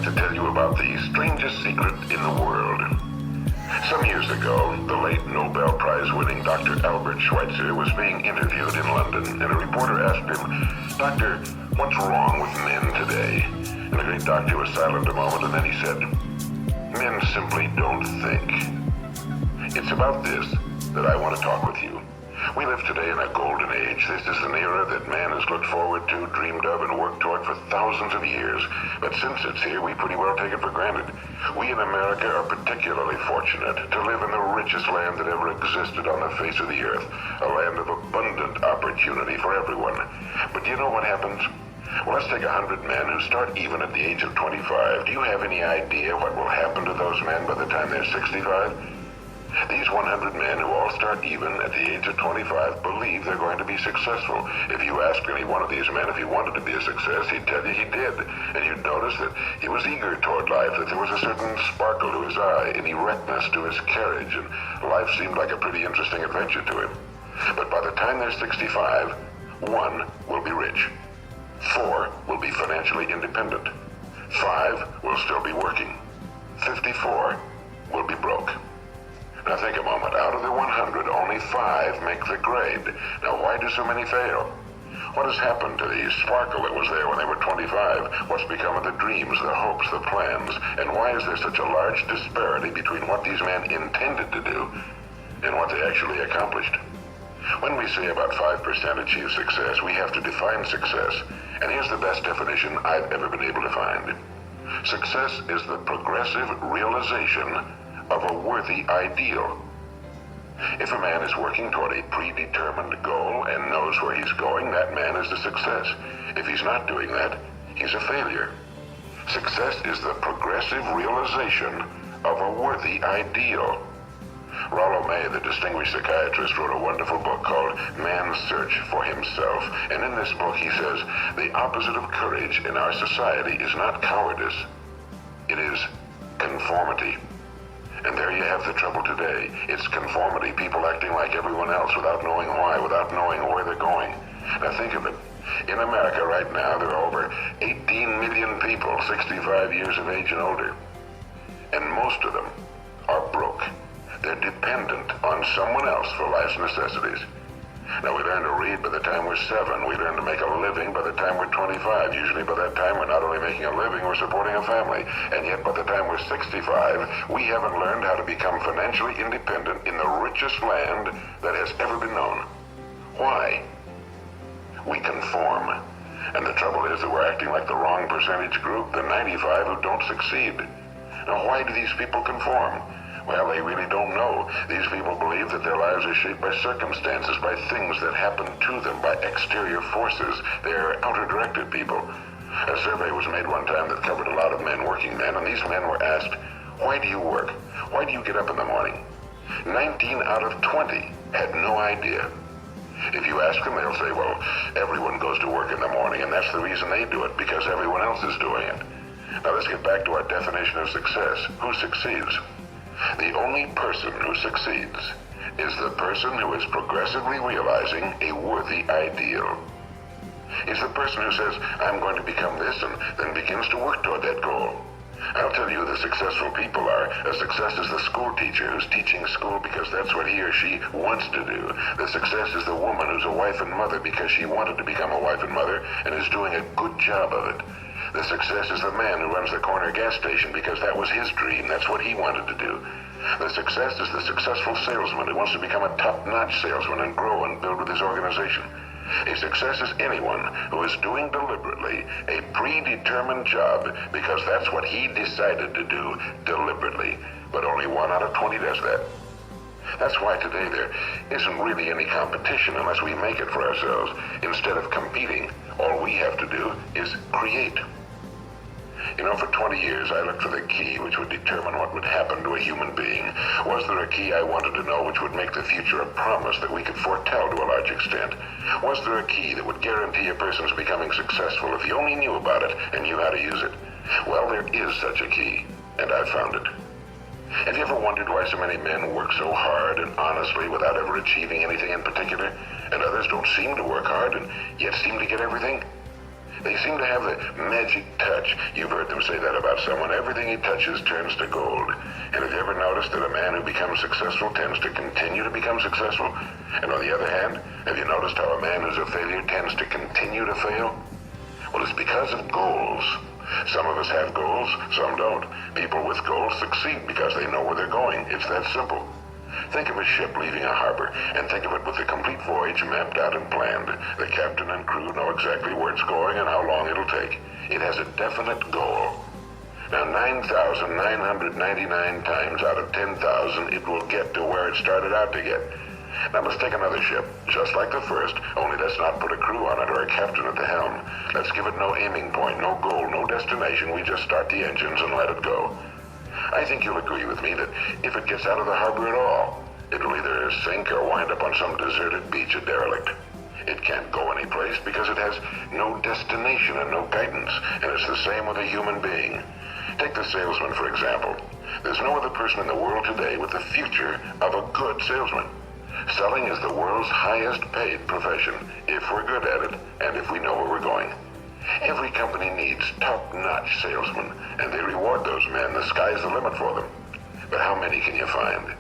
like to tell you about the strangest secret in the world. Some years ago, the late Nobel Prize-winning Dr. Albert Schweitzer was being interviewed in London, and a reporter asked him, "Doctor, what's wrong with men today?" And the great doctor was silent a moment, and then he said, "Men simply don't think." It's about this that I want to talk with you. We live today in a golden age. This is an era that man has looked forward to, dreamed of, and worked toward for thousands of years. But since it's here, we pretty well take it for granted. We in America are particularly fortunate to live in the richest land that ever existed on the face of the earth, a land of abundant opportunity for everyone. But do you know what happens? Well, let's take 100 men who start even at the age of 25. Do you have any idea what will happen to those men by the time they're 65? These 100 men who all start even at the age of 25 believe they're going to be successful. If you ask any one of these men if he wanted to be a success, he'd tell you he did. And you'd notice that he was eager toward life, that there was a certain sparkle to his eye, an erectness to his carriage, and life seemed like a pretty interesting adventure to him. But by the time they're 65, 1 will be rich. 4 will be financially independent. 5 will still be working. 54 will be broke. Now think a moment. Out of the 100, only 5 make the grade. Now why do so many fail? What has happened to the sparkle that was there when they were 25? What's become of the dreams, the hopes, the plans? And why is there such a large disparity between what these men intended to do and what they actually accomplished? When we say about 5% achieve success, we have to define success. And here's the best definition I've ever been able to find. Success is the progressive realization of a worthy ideal. If a man is working toward a predetermined goal and knows where he's going, that man is a success. If he's not doing that, he's a failure. Success is the progressive realization of a worthy ideal. Rollo May, the distinguished psychiatrist, wrote a wonderful book called Man's Search for Himself. And in this book he says, the opposite of courage in our society is not cowardice. It is conformity. And there you have the trouble today. It's conformity, people acting like everyone else without knowing why, without knowing where they're going. Now think of it. In America right now, there are over 18 million people 65 years of age and older. And most of them are broke. They're dependent on someone else for life's necessities. Now, we learn to read by the time we're 7. We learn to make a living by the time we're 25. Usually by that time, we're not only making a living, we're supporting a family. And yet by the time we're 65, we haven't learned how to become financially independent in the richest land that has ever been known. Why? We conform. And the trouble is that we're acting like the wrong percentage group, the 95 who don't succeed. Now, why do these people conform? Well, they really don't know. These people believe that their lives are shaped by circumstances, by things that happen to them, by exterior forces. They're outer-directed people. A survey was made one time that covered a lot of men, working men, and these men were asked, "Why do you work? Why do you get up in the morning?" 19 out of 20 had no idea. If you ask them, they'll say, well, everyone goes to work in the morning, and that's the reason they do it, because everyone else is doing it. Now let's get back to our definition of success. Who succeeds? The only person who succeeds is the person who is progressively realizing a worthy ideal. It's the person who says, I'm going to become this, and then begins to work toward that goal. I'll tell you who the successful people are. A success is the school teacher who's teaching school because that's what he or she wants to do. The success is the woman who's a wife and mother because she wanted to become a wife and mother and is doing a good job of it. The success is the man who runs the corner gas station because that was his dream. That's what he wanted to do. The success is the successful salesman who wants to become a top-notch salesman and grow and build with his organization. A success is anyone who is doing deliberately a predetermined job because that's what he decided to do deliberately. But only 1 out of 20 does that. That's why today there isn't really any competition unless we make it for ourselves. Instead of competing, all we have to do is create. You know, for 20 years I looked for the key which would determine what would happen to a human being. Was there a key I wanted to know which would make the future a promise that we could foretell to a large extent? Was there a key that would guarantee a person's becoming successful if he only knew about it and knew how to use it? Well, there is such a key, and I've found it. Have you ever wondered why so many men work so hard and honestly without ever achieving anything in particular, and others don't seem to work hard and yet seem to get everything? They seem to have the magic touch. You've heard them say that about someone. Everything he touches turns to gold. And have you ever noticed that a man who becomes successful tends to continue to become successful? And on the other hand, have you noticed how a man who's a failure tends to continue to fail? Well, it's because of goals. Some of us have goals, some don't. People with goals succeed because they know where they're going. It's that simple. Think of a ship leaving a harbor, and think of it with the complete voyage mapped out and planned. The captain and crew know exactly where it's going and how long it'll take. It has a definite goal. Now, 9,999 times out of 10,000, it will get to where it started out to get. Now, let's take another ship, just like the first, only let's not put a crew on it or a captain at the helm. Let's give it no aiming point, no goal, no destination. We just start the engines and let it go. I think you'll agree with me that if it gets out of the harbor at all, it'll either sink or wind up on some deserted beach, a derelict. It can't go anyplace because it has no destination and no guidance, and it's the same with a human being. Take the salesman, for example. There's no other person in the world today with the future of a good salesman. Selling is the world's highest paid profession, if we're good at it, and if we know where we're going. Every company needs top-notch salesmen, and they reward those men. The sky's the limit for them. But how many can you find?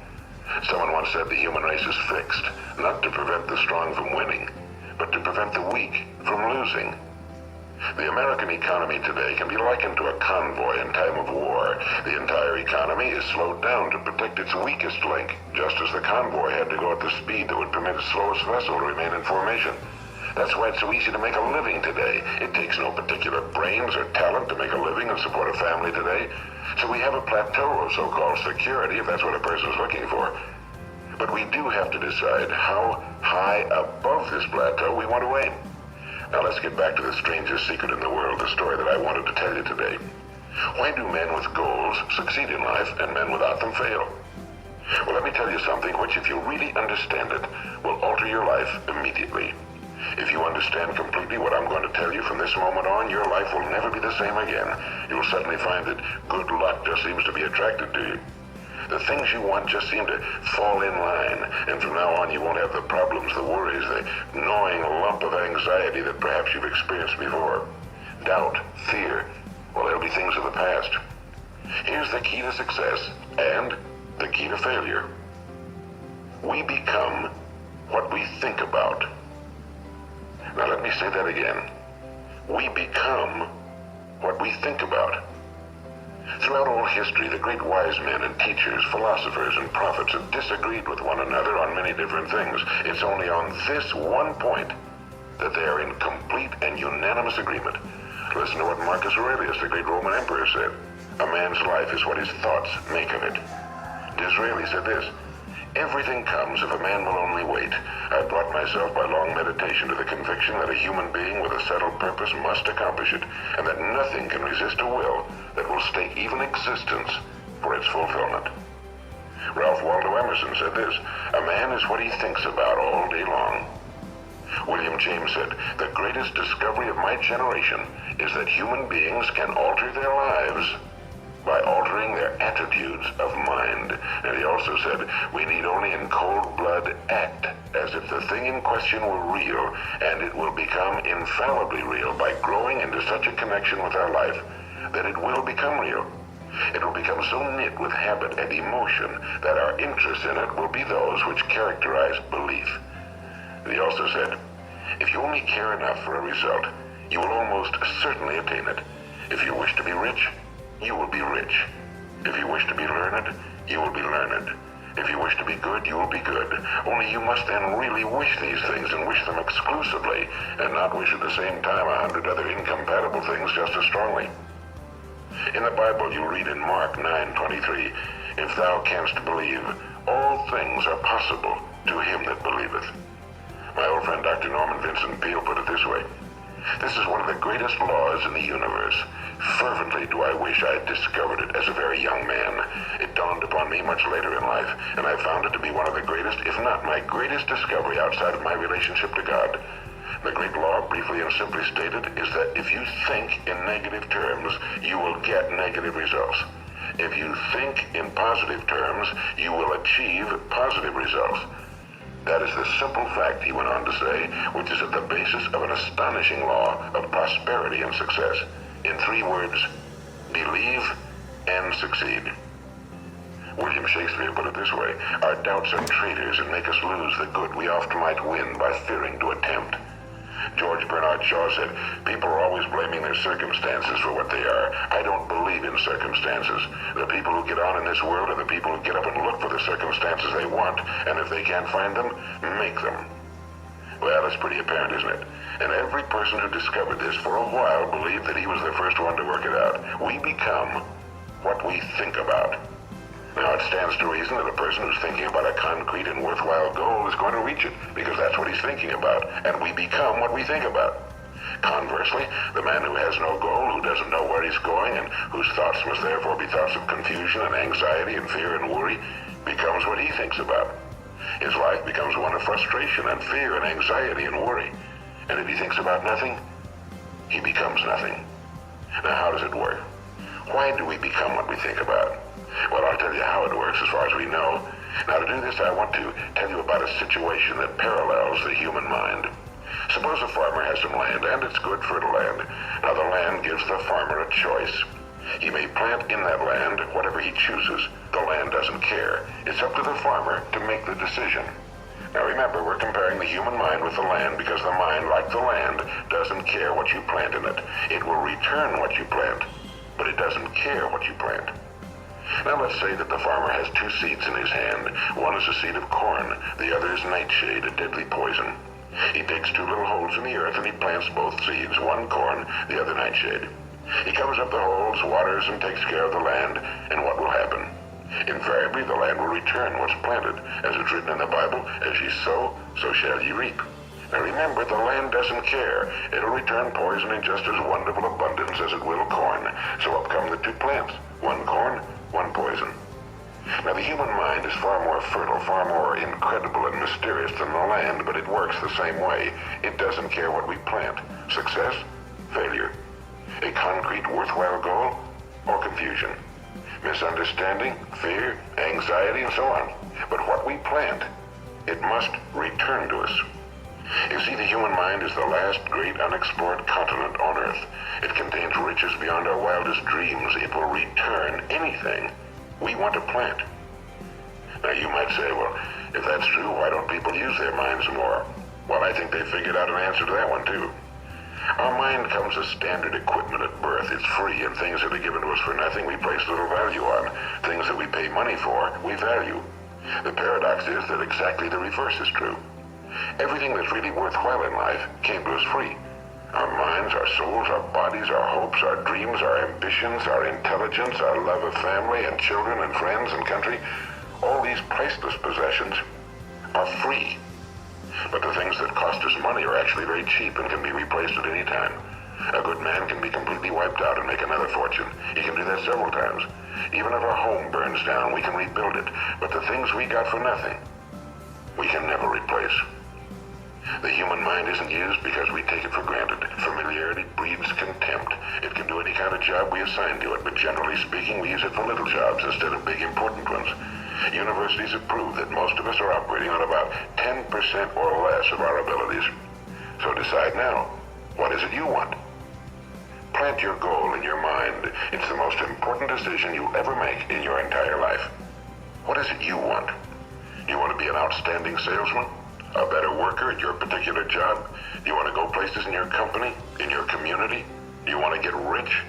Someone once said the human race is fixed, not to prevent the strong from winning, but to prevent the weak from losing. The American economy today can be likened to a convoy in time of war. The entire economy is slowed down to protect its weakest link, just as the convoy had to go at the speed that would permit its slowest vessel to remain in formation. That's why it's so easy to make a living today. It takes no particular brains or talent to make a living and support a family today. So we have a plateau of so-called security, if that's what a person's looking for. But we do have to decide how high above this plateau we want to aim. Now let's get back to the strangest secret in the world, the story that I wanted to tell you today. Why do men with goals succeed in life and men without them fail? Well, let me tell you something which, if you really understand it, will alter your life immediately. If you understand completely what I'm going to tell you from this moment on, your life will never be the same again. You'll suddenly find that good luck just seems to be attracted to you. The things you want just seem to fall in line, and from now on you won't have the problems, the worries, the gnawing lump of anxiety that perhaps you've experienced before. Doubt, fear, well, they'll be things of the past. Here's the key to success and the key to failure. We become what we think about. Now let me say that again. We become what we think about. Throughout all history, the great wise men and teachers, philosophers and prophets have disagreed with one another on many different things. It's only on this one point that they are in complete and unanimous agreement. Listen to what Marcus Aurelius, the great Roman emperor, said. A man's life is what his thoughts make of it. Disraeli said this. Everything comes if a man will only wait. I brought myself by long meditation to the conviction that a human being with a settled purpose must accomplish it, and that nothing can resist a will that will stake even existence for its fulfillment. Ralph Waldo Emerson said this, a man is what he thinks about all day long. William James said, the greatest discovery of my generation is that human beings can alter their lives by altering their attitudes of mind. And he also said, we need only in cold blood act as if the thing in question were real, and it will become infallibly real by growing into such a connection with our life that it will become real. It will become so knit with habit and emotion that our interest in it will be those which characterize belief. He also said, if you only care enough for a result, you will almost certainly attain it. If you wish to be rich, you will be rich. If you wish to be learned, you will be learned. If you wish to be good, you will be good. Only you must then really wish these things and wish them exclusively, and not wish at the same time 100 other incompatible things just as strongly. In the Bible, you read in Mark 9:23, if thou canst believe, all things are possible to him that believeth. My old friend Dr. Norman Vincent Peale put it this way. This is one of the greatest laws in the universe. Fervently do I wish I had discovered it as a very young man. It dawned upon me much later in life, and I found it to be one of the greatest, if not my greatest discovery outside of my relationship to God. The great law, briefly and simply stated, is that if you think in negative terms, you will get negative results. If you think in positive terms, you will achieve positive results. That is the simple fact, he went on to say, which is at the basis of an astonishing law of prosperity and success. In 3 words, believe and succeed. William Shakespeare put it this way: our doubts are traitors and make us lose the good we oft might win by fearing to attempt. George Bernard Shaw said, people are always blaming their circumstances for what they are. I don't believe in circumstances. The people who get on in this world are the people who get up and look for the circumstances they want, and if they can't find them, make them. Well, it's pretty apparent, isn't it? And every person who discovered this for a while believed that he was the first one to work it out. We become what we think about. Now, it stands to reason that a person who's thinking about a concrete and worthwhile goal is going to reach it, because that's what he's thinking about, and we become what we think about. Conversely, the man who has no goal, who doesn't know where he's going, and whose thoughts must therefore be thoughts of confusion and anxiety and fear and worry, becomes what he thinks about. His life becomes one of frustration and fear and anxiety and worry. And if he thinks about nothing, he becomes nothing. Now, how does it work? Why do we become what we think about? Well, I'll tell you how it works as far as we know. Now, to do this, I want to tell you about a situation that parallels the human mind. Suppose a farmer has some land, and it's good fertile land. Now, the land gives the farmer a choice. He may plant in that land whatever he chooses. The land doesn't care. It's up to the farmer to make the decision. Now, remember, we're comparing the human mind with the land because the mind, like the land, doesn't care what you plant in it. It will return what you plant, but it doesn't care what you plant. Now let's say that the farmer has 2 seeds in his hand. One is a seed of corn, the other is nightshade, a deadly poison. He digs 2 little holes in the earth and he plants both seeds, one corn, the other nightshade. He covers up the holes, waters, and takes care of the land, and what will happen? Invariably, the land will return what's planted. As it's written in the Bible, as ye sow, so shall ye reap. Now remember, the land doesn't care. It'll return poison in just as wonderful abundance as it will corn. So up come the 2 plants, one corn, one poison. Now, the human mind is far more fertile, far more incredible and mysterious than the land, but it works the same way. It doesn't care what we plant. Success, failure. A concrete, worthwhile goal, or confusion. Misunderstanding, fear, anxiety, and so on. But what we plant, it must return to us. You see, the human mind is the last great unexplored continent on Earth. It contains riches beyond our wildest dreams. It will return anything we want to plant. Now, you might say, well, if that's true, why don't people use their minds more? Well, I think they figured out an answer to that one, too. Our mind comes as standard equipment at birth. It's free, and things that are given to us for nothing we place little value on. Things that we pay money for, we value. The paradox is that exactly the reverse is true. Everything that's really worthwhile in life came to us free. Our minds, our souls, our bodies, our hopes, our dreams, our ambitions, our intelligence, our love of family and children and friends and country, all these priceless possessions are free. But the things that cost us money are actually very cheap and can be replaced at any time. A good man can be completely wiped out and make another fortune. He can do that several times. Even if our home burns down, we can rebuild it. But the things we got for nothing, we can never replace. The human mind isn't used because we take it for granted. Familiarity breeds contempt. It can do any kind of job we assign to it, but generally speaking, we use it for little jobs instead of big, important ones. Universities have proved that most of us are operating on about 10% or less of our abilities. So decide now, what is it you want? Plant your goal in your mind. It's the most important decision you'll ever make in your entire life. What is it you want? You want to be an outstanding salesman? A better worker at your particular job? You want to go places in your company, in your community? You want to get rich?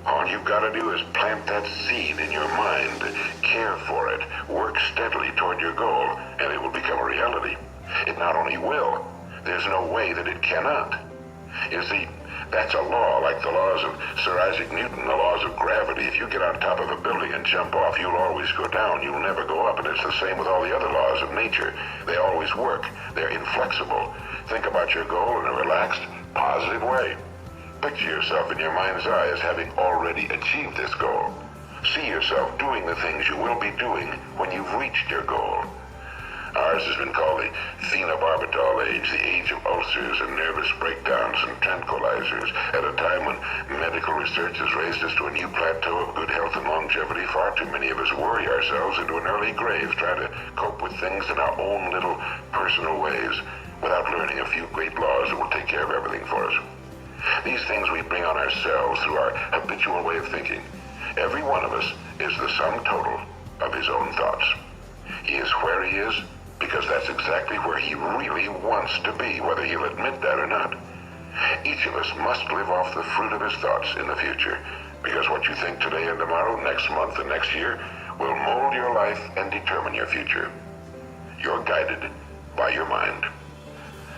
All you've got to do is plant that seed in your mind, care for it, work steadily toward your goal, and it will become a reality. It not only will, there's no way that it cannot. You see, that's a law, like the laws of Sir Isaac Newton, the laws of gravity. If you get on top of a building and jump off, you'll always go down. You'll never go up, and it's the same with all the other laws of nature. They always work. They're inflexible. Think about your goal in a relaxed, positive way. Picture yourself in your mind's eye as having already achieved this goal. See yourself doing the things you will be doing when you've reached your goal. Ours has been called the phenobarbital age, the age of ulcers and nervous breakdowns and tranquilizers, at a time when medical research has raised us to a new plateau of good health and longevity. Far too many of us worry ourselves into an early grave trying to cope with things in our own little personal ways without learning a few great laws that will take care of everything for us. These things we bring on ourselves through our habitual way of thinking. Every one of us is the sum total of his own thoughts. He is where he is because that's exactly where he really wants to be, whether he'll admit that or not. Each of us must live off the fruit of his thoughts in the future, because what you think today and tomorrow, next month and next year, will mold your life and determine your future. You're guided by your mind.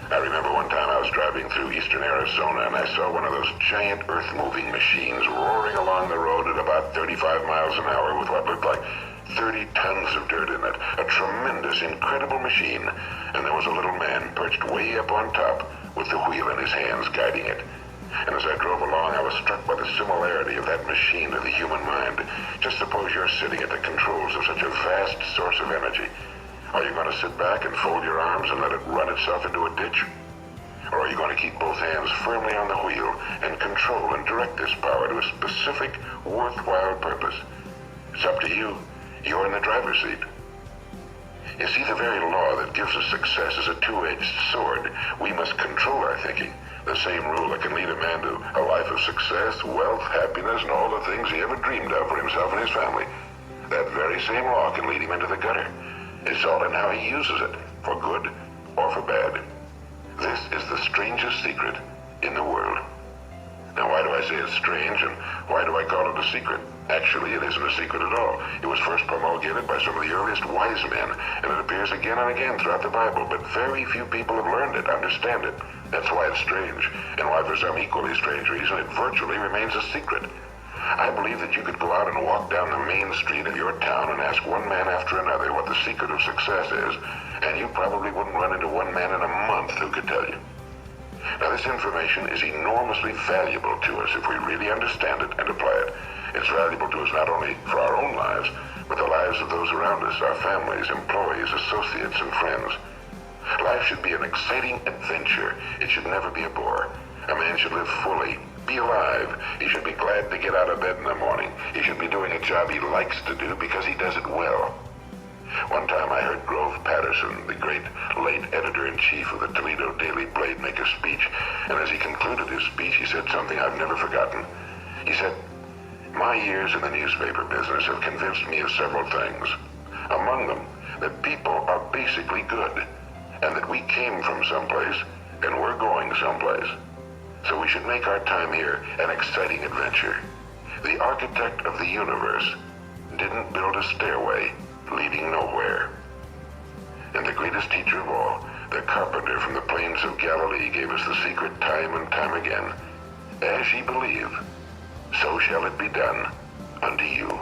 I remember one time I was driving through eastern Arizona and I saw one of those giant earth-moving machines roaring along the road at about 35 miles an hour with what looked like 30 tons of dirt in it. A tremendous, incredible machine. And there was a little man perched way up on top with the wheel in his hands guiding it. And as I drove along, I was struck by the similarity of that machine to the human mind. Just suppose you're sitting at the controls of such a vast source of energy. Are you going to sit back and fold your arms and let it run itself into a ditch? Or are you going to keep both hands firmly on the wheel and control and direct this power to a specific, worthwhile purpose? It's up to you. You're in the driver's seat. You see, the very law that gives us success is a two-edged sword. We must control our thinking. The same rule that can lead a man to a life of success, wealth, happiness, and all the things he ever dreamed of for himself and his family. That very same law can lead him into the gutter. It's all in how he uses it, for good or for bad. This is the strangest secret in the world. Now, why do I say it's strange, and why do I call it a secret? Actually, it isn't a secret at all. It was first promulgated by some of the earliest wise men, and it appears again and again throughout the Bible, but very few people have learned it, understand it. That's why it's strange, and why for some equally strange reason it virtually remains a secret. I believe that you could go out and walk down the main street of your town and ask one man after another what the secret of success is, and you probably wouldn't run into one man in a month who could tell you. Now, this information is enormously valuable to us if we really understand it and apply it. It's valuable to us not only for our own lives, but the lives of those around us, our families, employees, associates, and friends. Life should be an exciting adventure. It should never be a bore. A man should live fully, be alive. He should be glad to get out of bed in the morning. He should be doing a job he likes to do because he does it well. One time I heard Grove Patterson, the great late editor-in-chief of the Toledo Daily Blade, make a speech, and as he concluded his speech, he said something I've never forgotten. He said, "My years in the newspaper business have convinced me of several things. Among them, that people are basically good, and that we came from someplace, and we're going someplace. So we should make our time here an exciting adventure. The architect of the universe didn't build a stairway leading nowhere." And the greatest teacher of all, the carpenter from the plains of Galilee, gave us the secret time and time again. As ye believe, so shall it be done unto you.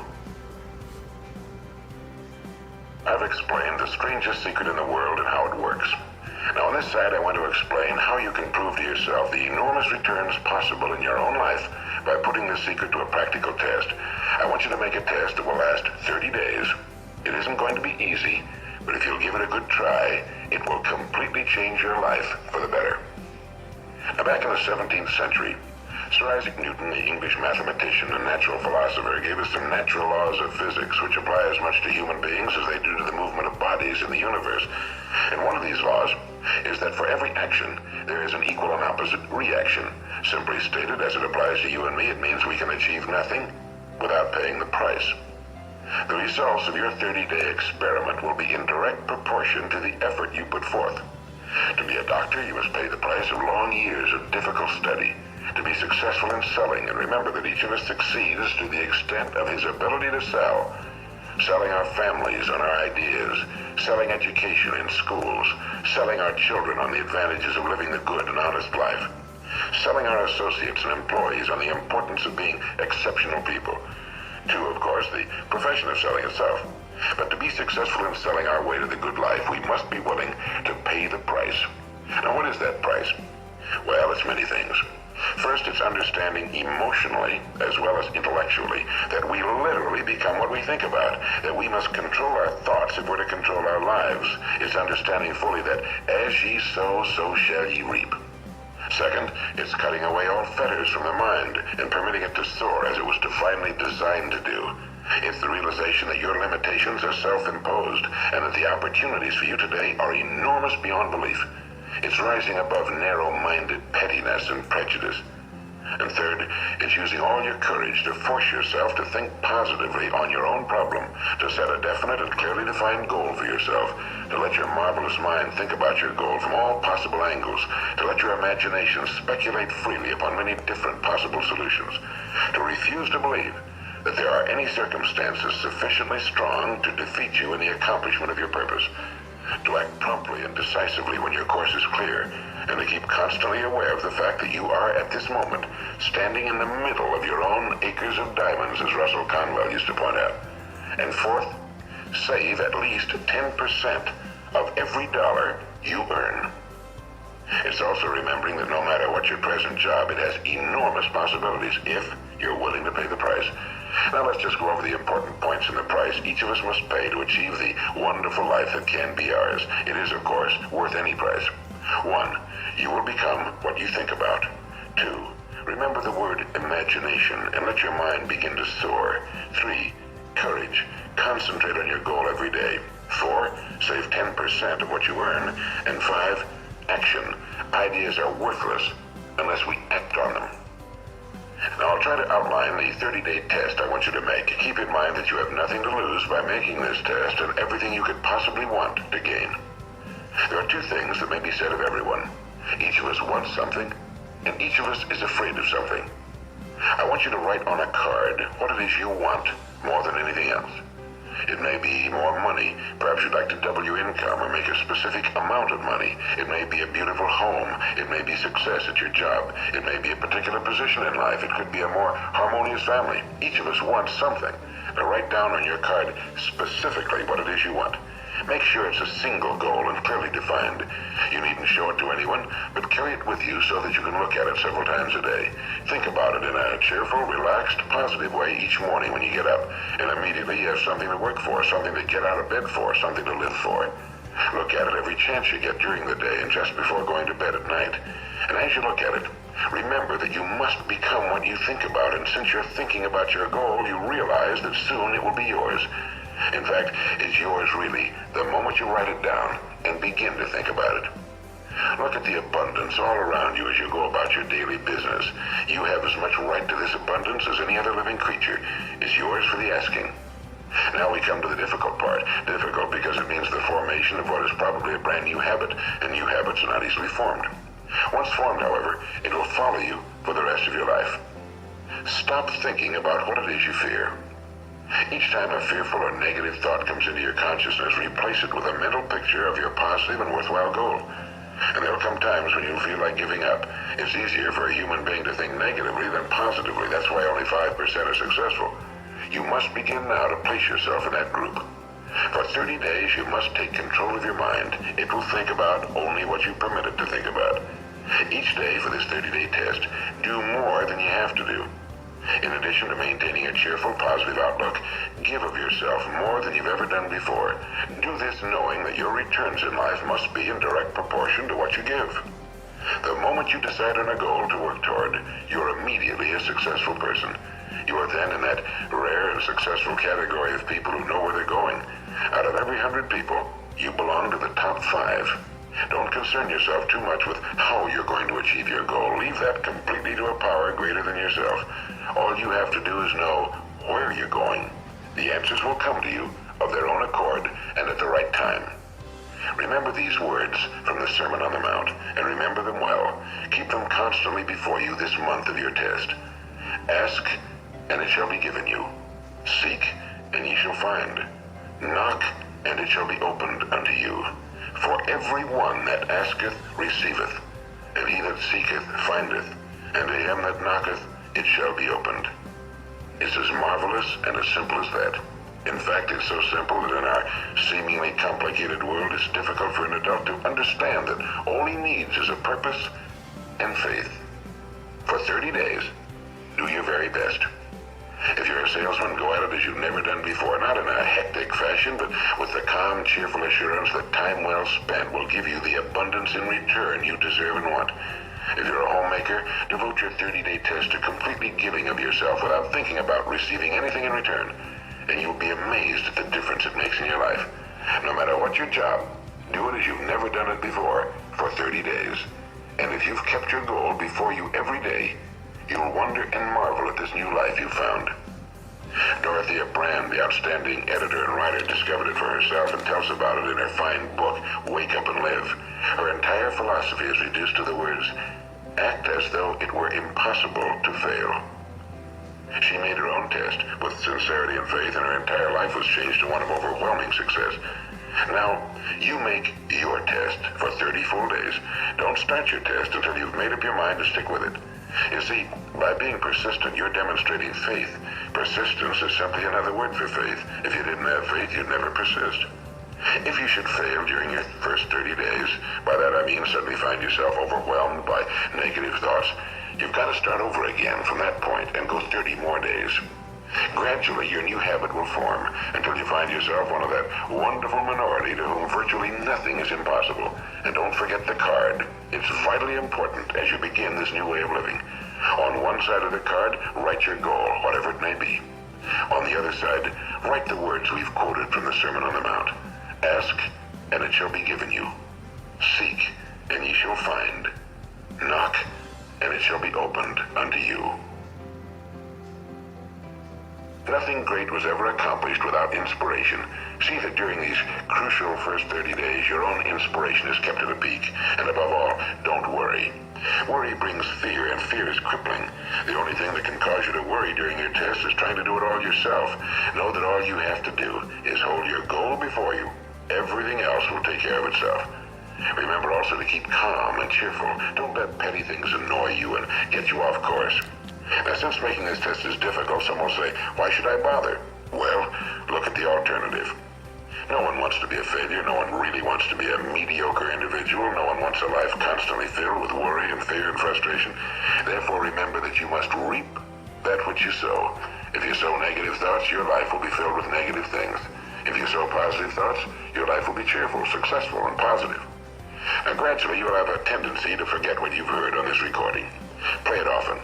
I've explained the strangest secret in the world and how it works. Now, on this side, I want to explain how you can prove to yourself the enormous returns possible in your own life by putting this secret to a practical test. I want you to make a test that will last 30 days. It isn't going to be easy, but if you'll give it a good try, it will completely change your life for the better. Now, back in the 17th century, Sir Isaac Newton, the English mathematician and natural philosopher, gave us some natural laws of physics which apply as much to human beings as they do to the movement of bodies in the universe. And one of these laws is that for every action, there is an equal and opposite reaction. Simply stated, as it applies to you and me, it means we can achieve nothing without paying the price. The results of your 30-day experiment will be in direct proportion to the effort you put forth. To be a doctor, you must pay the price of long years of difficult study. To be successful in selling, and remember that each of us succeeds to the extent of his ability to sell. Selling our families on our ideas, selling education in schools, selling our children on the advantages of living the good and honest life, selling our associates and employees on the importance of being exceptional people. To, of course, the profession of selling itself. But to be successful in selling our way to the good life, we must be willing to pay the price. Now, what is that price? Well, it's many things. First, it's understanding emotionally as well as intellectually that we literally become what we think about, that we must control our thoughts if we're to control our lives. It's understanding fully that as ye sow, so shall ye reap. Second, it's cutting away all fetters from the mind and permitting it to soar as it was divinely designed to do. It's the realization that your limitations are self-imposed and that the opportunities for you today are enormous beyond belief. It's rising above narrow-minded pettiness and prejudice. And third, it's using all your courage to force yourself to think positively on your own problem, to set a definite and clearly defined goal for yourself, to let your marvelous mind think about your goal from all possible angles, to let your imagination speculate freely upon many different possible solutions, to refuse to believe that there are any circumstances sufficiently strong to defeat you in the accomplishment of your purpose, to act promptly and decisively when your course is clear, and to keep constantly aware of the fact that you are, at this moment, standing in the middle of your own acres of diamonds, as Russell Conwell used to point out. And fourth, save at least 10% of every dollar you earn. It's also remembering that no matter what your present job, it has enormous possibilities if you're willing to pay the price. Now let's just go over the important points in the price each of us must pay to achieve the wonderful life that can be ours. It is, of course, worth any price. 1. You will become what you think about. 2. Remember the word imagination and let your mind begin to soar. 3. Courage. Concentrate on your goal every day. 4. Save 10% of what you earn. And 5. Action. Ideas are worthless unless we act on them. Now I'll try to outline the 30-day test I want you to make. Keep in mind that you have nothing to lose by making this test and everything you could possibly want to gain. There are two things that may be said of everyone. Each of us wants something, and each of us is afraid of something. I want you to write on a card what it is you want more than anything else. It may be more money. Perhaps you'd like to double your income or make a specific amount of money. It may be a beautiful home. It may be success at your job. It may be a particular position in life. It could be a more harmonious family. Each of us wants something. Now write down on your card specifically what it is you want. Make sure it's a single goal and clearly defined. You needn't show it to anyone, but carry it with you so that you can look at it several times a day. Think about it in a cheerful, relaxed, positive way each morning when you get up, and immediately you have something to work for, something to get out of bed for, something to live for. Look at it every chance you get during the day and just before going to bed at night. And as you look at it, remember that you must become what you think about, and since you're thinking about your goal, you realize that soon it will be yours. In fact, it's yours really the moment you write it down and begin to think about it. Look at the abundance all around you as you go about your daily business. You have as much right to this abundance as any other living creature. It's yours for the asking. Now we come to the difficult part. Difficult because it means the formation of what is probably a brand new habit, and new habits are not easily formed. Once formed, however, it will follow you for the rest of your life. Stop thinking about what it is you fear. Each time a fearful or negative thought comes into your consciousness, replace it with a mental picture of your positive and worthwhile goal. And there'll come times when you'll feel like giving up. It's easier for a human being to think negatively than positively. That's why only 5% are successful. You must begin now to place yourself in that group. For 30 days, you must take control of your mind. It will think about only what you permit it to think about. Each day for this 30-day test, do more than you have to do. In addition to maintaining a cheerful, positive outlook, give of yourself more than you've ever done before. Do this knowing that your returns in life must be in direct proportion to what you give. The moment you decide on a goal to work toward, you're immediately a successful person. You are then in that rare and successful category of people who know where they're going. Out of every 100 people, you belong to the top 5. Don't concern yourself too much with how you're going to achieve your goal. Leave that completely to a power greater than yourself. All you have to do is know where you're going. The answers will come to you of their own accord and at the right time. Remember these words from the Sermon on the Mount, and remember them well. Keep them constantly before you this month of your test. Ask, and it shall be given you. Seek, and ye shall find. Knock, and it shall be opened unto you. For every one that asketh receiveth, and he that seeketh findeth, and to him that knocketh it shall be opened. It's as marvelous and as simple as that. In fact, it's so simple that in our seemingly complicated world, it's difficult for an adult to understand that all he needs is a purpose and faith. For 30 days, do your very best. If you're a salesman, go at it as you've never done before, not in a hectic fashion, but with the calm, cheerful assurance that time well spent will give you the abundance in return you deserve and want. If you're a homemaker, devote your 30-day test to completely giving of yourself without thinking about receiving anything in return, and you'll be amazed at the difference it makes in your life. No matter what your job, do it as you've never done it before for 30 days. And if you've kept your goal before you every day, you'll wonder and marvel at this new life you've found. Dorothea Brand, the outstanding editor and writer, discovered it for herself and tells about it in her fine book, Wake Up and Live. Her entire philosophy is reduced to the words, act as though it were impossible to fail. She made her own test with sincerity and faith, and her entire life was changed to one of overwhelming success. Now, you make your test for 30 full days. Don't start your test until you've made up your mind to stick with it. You see, by being persistent, you're demonstrating faith. Persistence is simply another word for faith. If you didn't have faith, you'd never persist. If you should fail during your first 30 days, by that I mean suddenly find yourself overwhelmed by negative thoughts, you've got to start over again from that point and go 30 more days. Gradually, your new habit will form until you find yourself one of that wonderful minority to whom virtually nothing is impossible. And don't forget the card. It's vitally important as you begin this new way of living. On one side of the card, write your goal, whatever it may be. On the other side, write the words we've quoted from the Sermon on the Mount. Ask, and it shall be given you. Seek, and ye shall find. Knock, and it shall be opened unto you. Nothing great was ever accomplished without inspiration. See that during these crucial first 30 days, your own inspiration is kept at a peak. And above all, don't worry. Worry brings fear, and fear is crippling. The only thing that can cause you to worry during your test is trying to do it all yourself. Know that all you have to do is hold your goal before you. Everything else will take care of itself. Remember also to keep calm and cheerful. Don't let petty things annoy you and get you off course. Now, since making this test is difficult, some will say, why should I bother? Well, look at the alternative. No one wants to be a failure. No one really wants to be a mediocre individual. No one wants a life constantly filled with worry and fear and frustration. Therefore, remember that you must reap that which you sow. If you sow negative thoughts, your life will be filled with negative things. If you sow positive thoughts, your life will be cheerful, successful, and positive. Now, gradually, you'll have a tendency to forget what you've heard on this recording. Play it often.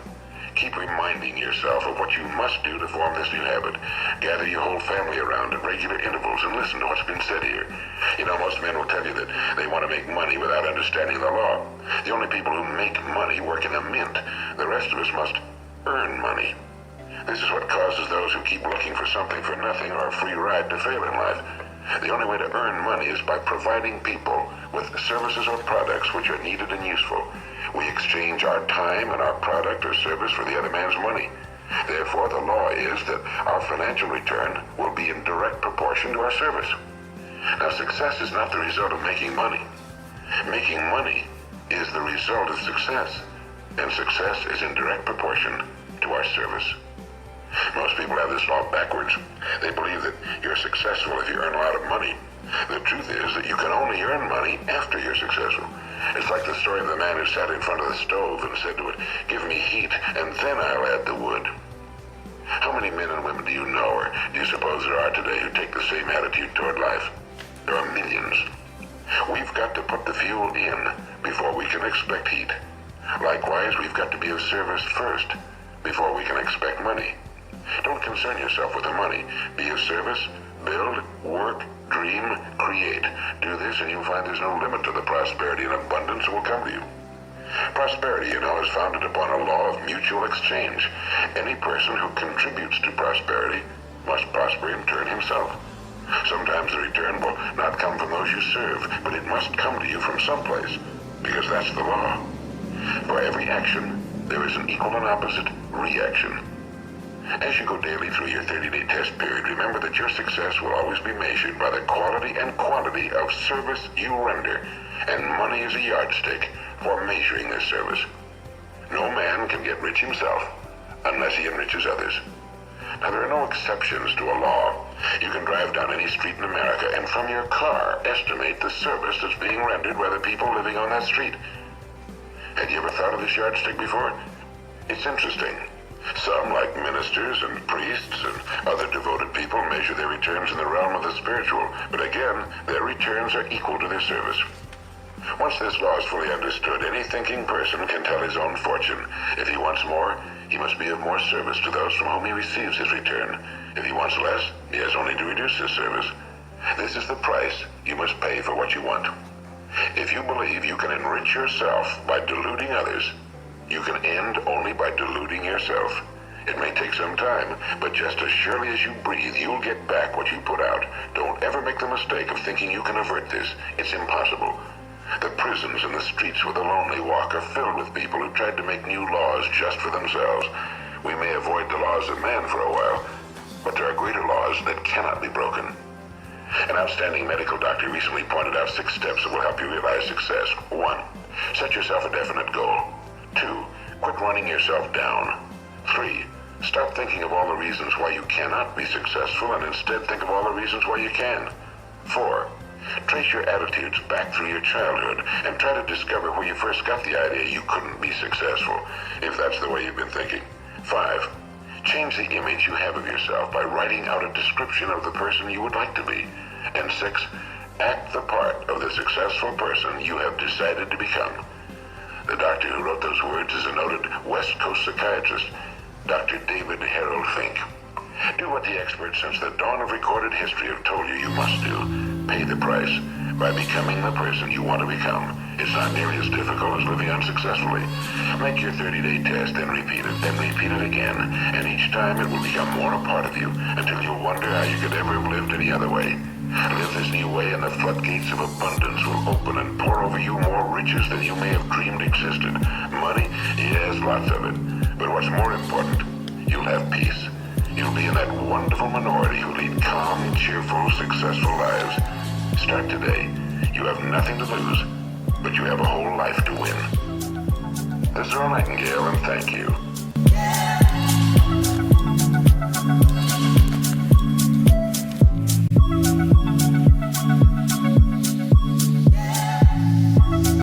Keep reminding yourself of what you must do to form this new habit. Gather your whole family around at regular intervals and listen to what's been said here. You know, most men will tell you that they want to make money without understanding the law. The only people who make money work in a mint. The rest of us must earn money. This is what causes those who keep looking for something for nothing or a free ride to fail in life. The only way to earn money is by providing people with services or products which are needed and useful. We exchange our time and our product or service for the other man's money. Therefore, the law is that our financial return will be in direct proportion to our service. Now, success is not the result of making money. Making money is the result of success, and success is in direct proportion to our service. Most people have this law backwards. They believe that you're successful if you earn a lot of money. The truth is that you can only earn money after you're successful. It's like the story of the man who sat in front of the stove and said to it, "Give me heat, and then I'll add the wood." How many men and women do you know, or do you suppose there are today, who take the same attitude toward life? There are millions. We've got to put the fuel in before we can expect heat. Likewise, we've got to be of service first before we can expect money. Don't concern yourself with the money. Be of service, build, work, dream, create. Do this and you'll find there's no limit to the prosperity and abundance that will come to you. Prosperity, you know, is founded upon a law of mutual exchange. Any person who contributes to prosperity must prosper in turn himself. Sometimes the return will not come from those you serve, but it must come to you from someplace, because that's the law. For every action, there is an equal and opposite reaction. As you go daily through your 30-day test period, remember that your success will always be measured by the quality and quantity of service you render, and money is a yardstick for measuring this service. No man can get rich himself unless he enriches others. Now, there are no exceptions to a law. You can drive down any street in America and from your car estimate the service that's being rendered by the people living on that street. Had you ever thought of this yardstick before? It's interesting. Some, like ministers and priests and other devoted people, measure their returns in the realm of the spiritual, but again, their returns are equal to their service. Once this law is fully understood, any thinking person can tell his own fortune. If he wants more, he must be of more service to those from whom he receives his return. If he wants less, he has only to reduce his service. This is the price you must pay for what you want. If you believe you can enrich yourself by deluding others, you can end only by deluding yourself. It may take some time, but just as surely as you breathe, you'll get back what you put out. Don't ever make the mistake of thinking you can avert this. It's impossible. The prisons and the streets where the lonely walk are filled with people who tried to make new laws just for themselves. We may avoid the laws of man for a while, but there are greater laws that cannot be broken. An outstanding medical doctor recently pointed out 6 steps that will help you realize success. 1. Set yourself a definite goal. 2. Quit running yourself down. 3. Stop thinking of all the reasons why you cannot be successful and instead think of all the reasons why you can. 4. Trace your attitudes back through your childhood and try to discover where you first got the idea you couldn't be successful, if that's the way you've been thinking. 5. Change the image you have of yourself by writing out a description of the person you would like to be. And 6. Act the part of the successful person you have decided to become. The doctor who wrote those words is a noted West Coast psychiatrist, Dr. David Harold Fink. Do what the experts since the dawn of recorded history have told you you must do. Pay the price by becoming the person you want to become. It's not nearly as difficult as living unsuccessfully. Make your 30-day test, then repeat it again, and each time it will become more a part of you until you'll wonder how you could ever have lived any other way. Live this new way and the floodgates of abundance will open and pour over you more riches than you may have dreamed existed. Money? Yes, lots of it. But what's more important, you'll have peace. You'll be in that wonderful minority who lead calm, cheerful, successful lives. Start today. You have nothing to lose, but you have a whole life to win. This is Earl Nightingale, and thank you.